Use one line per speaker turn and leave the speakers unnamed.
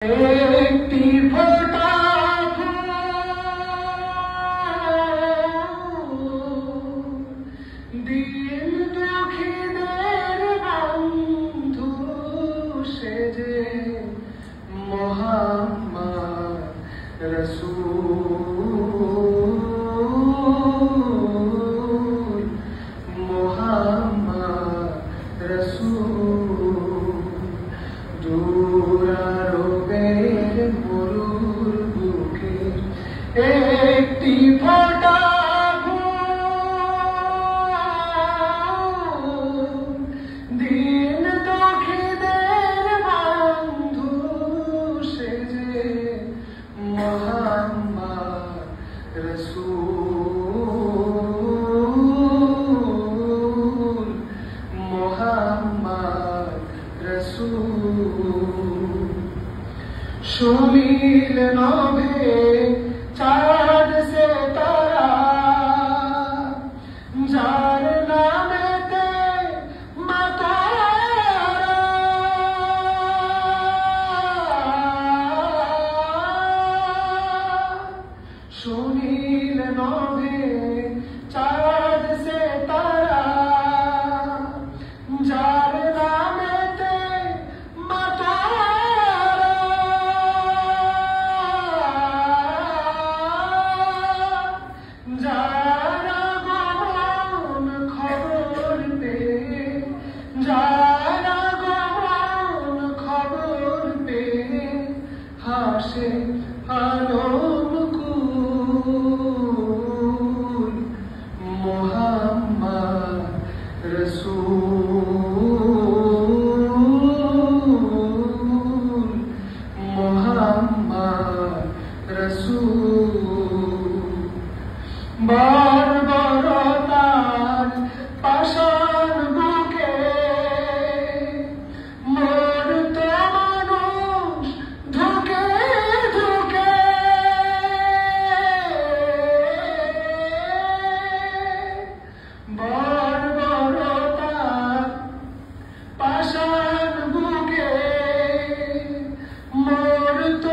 একটি ফোঁটা দিন দুঃখীদের বন্ধু সেজে মোহাম্মদ রসূল মোহাম্মদ রসূল দূরারোবের মরুর বুকে একটি ফোঁটা দিন দুঃখীদের বন্ধু সেজে মোহাম্মদ রসূল মোহাম্মদ রসূল সুনীল নভে চাঁদ সে তারা যার নামেতে মাতারা সুনীল নভে চাঁদ সে তারা যার নামেতে মাতারা যারা গোপন খবর পেয়ে যারা গোপন খবর পেয়ে হাসে আলমকুল মোহাম্মদ রসূল মোহাম্মদ রসূল বর্বরতার পাষাণ বুকে মরত মানুষ ধুকে ধুকে বর্বরতার পাষাণ বুকে মরত